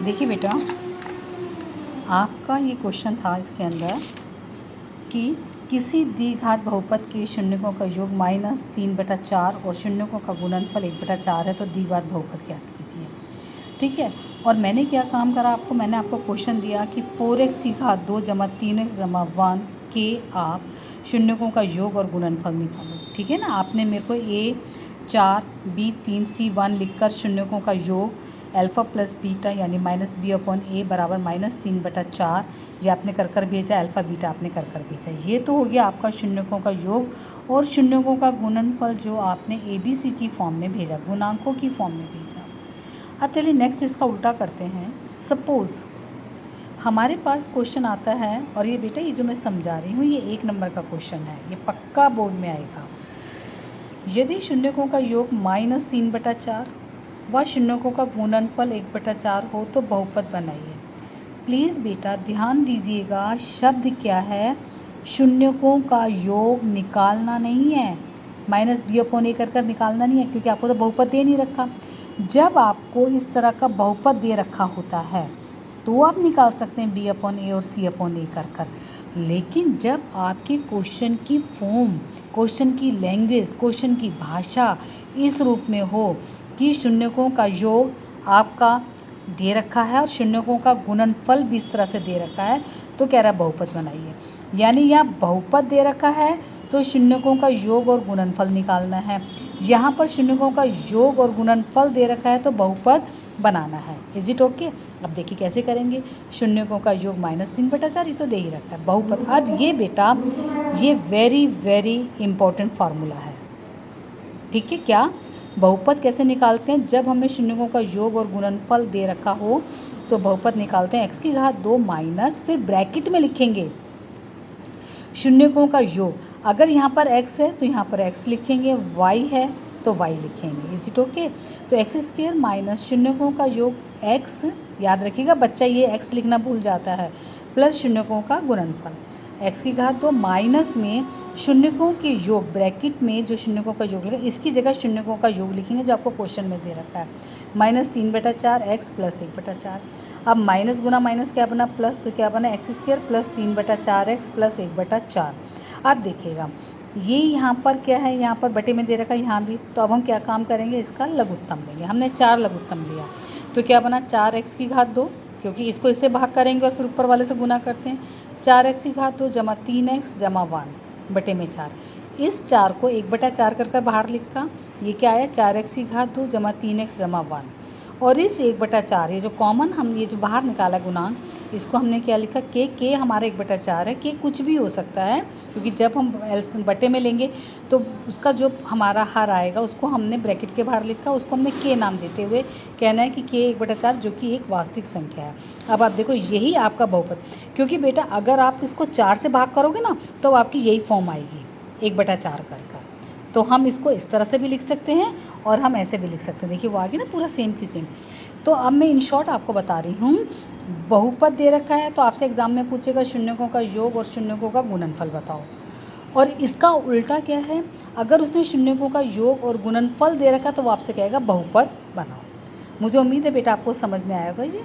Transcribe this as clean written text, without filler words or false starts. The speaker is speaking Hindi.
देखिए बेटा, आपका ये क्वेश्चन था इसके अंदर कि किसी द्विघात बहुपद के शून्यकों का योग -3/4 और शून्यकों का गुणनफल 1/4 है तो द्विघात बहुपद ज्ञात कीजिए। ठीक है, और मैंने क्या काम करा आपको, मैंने आपको क्वेश्चन दिया कि 4x की घात 2 + 3x + 1 के आप शून्यकों का योग और गुणनफल निकालो। ठीक है ना, आपने मेरे को A4 B3 C1 लिखकर शून्यकों का योग अल्फ़ा प्लस बीटा यानी -b/a बराबर -3/4 ये आपने कर भेजा, अल्फ़ा बीटा आपने कर भेजा। ये तो हो गया आपका शून्यकों का योग और शून्यकों का गुणनफल जो आपने ABC की फॉर्म में भेजा, गुणांकों की फॉर्म में भेजा। अब चलिए नेक्स्ट इसका उल्टा करते हैं। सपोज़ हमारे पास क्वेश्चन आता है, और ये बेटा ये जो मैं समझा रही हूँ ये 1 नंबर का क्वेश्चन है, ये पक्का बोर्ड में आएगा। यदि शून्यकों का योग -3/4 व शून्यकों का गुणनफल 1/4 हो तो बहुपद बनाइए। प्लीज़ बेटा ध्यान दीजिएगा, शब्द क्या है, शून्यकों का योग निकालना नहीं है, -b/a कर निकालना नहीं है, क्योंकि आपको तो बहुपद दे नहीं रखा। जब आपको इस तरह का बहुपद दे रखा होता है तो आप निकाल सकते हैं b/a और c/a कर। लेकिन जब आपके क्वेश्चन की फॉर्म, क्वेश्चन की लैंग्वेज, क्वेश्चन की भाषा इस रूप में हो कि शून्यकों का योग आपका दे रखा है और शून्यकों का गुणनफल भी इस तरह से दे रखा है, तो कह रहा है बहुपद बनाइए। यानी यहाँ बहुपद दे रखा है तो शून्यकों का योग और गुणनफल निकालना है। यहाँ पर शून्यकों का योग और गुणनफल दे रखा है तो बहुपद बनाना है। Is it okay? अब देखिए कैसे करेंगे। शून्यकों का योग -3/4 ये तो दे ही रखा है, बहुपद। अब ये बेटा ये वेरी वेरी इंपॉर्टेंट फार्मूला है। ठीक है, क्या बहुपद कैसे निकालते हैं? जब हमें शून्यकों का योग और गुणनफल दे रखा हो तो बहुपद निकालते हैं x की घात 2 माइनस, फिर ब्रैकेट में लिखेंगे शून्यकों का योग। अगर यहाँ पर x है तो यहाँ पर x लिखेंगे, y है तो y लिखेंगे। Is it okay? तो x² माइनस शून्यकों का योग x, याद रखिएगा बच्चा ये x लिखना भूल जाता है, प्लस शून्यकों का गुणनफल x की घात 2 माइनस में शून्यकों के योग, ब्रैकेट में जो शून्यकों का योग लिखा इसकी जगह शून्यकों का योग लिखेंगे जो आपको क्वेश्चन में दे रखा है, -3/4 x + 1/4। अब माइनस गुना माइनस क्या बना प्लस, तो क्या बना x² + 3/4 x + 1/4। अब देखिएगा ये यहाँ पर क्या है, यहाँ पर बटे में दे रखा है, यहाँ भी। तो अब हम क्या काम करेंगे, इसका लघुत्तम लेंगे। हमने 4 लघुत्तम लिया तो क्या बना 4x की घात 2, क्योंकि इसको इससे भाग करेंगे और फिर ऊपर वाले से गुना करते हैं। 4x की घात 2 + 3x + 1 बटे में 4। इस 4 को 1/4 कर बाहर लिखा, ये क्या आया 4x की घात 2 + 3x + 1। और इस 1/4 ये जो कॉमन हम ये जो बाहर निकाला गुणांक, इसको हमने क्या लिखा के हमारा 1/4 है। के कुछ भी हो सकता है, क्योंकि जब हम बटे में लेंगे तो उसका जो हमारा हर आएगा उसको हमने ब्रैकेट के बाहर लिखा, उसको हमने के नाम देते हुए कहना है कि के 1/4 जो कि एक वास्तविक संख्या है। अब आप देखो यही आपका बहुपद, क्योंकि बेटा अगर आप इसको 4 से भाग करोगे ना तो आपकी यही फॉर्म आएगी 1/4 कर। तो हम इसको इस तरह से भी लिख सकते हैं और हम ऐसे भी लिख सकते हैं। देखिए वो आगे ना पूरा सेम की सेम। तो अब मैं इन शॉर्ट आपको बता रही हूँ, बहुपद दे रखा है तो आपसे एग्जाम में पूछेगा शून्यकों का योग और शून्यकों का गुणनफल बताओ। और इसका उल्टा क्या है, अगर उसने शून्यकों का योग और गुणनफल दे रखा तो वो आपसे कहेगा बहुपद बनाओ। मुझे उम्मीद है बेटा आपको समझ में आएगा जी।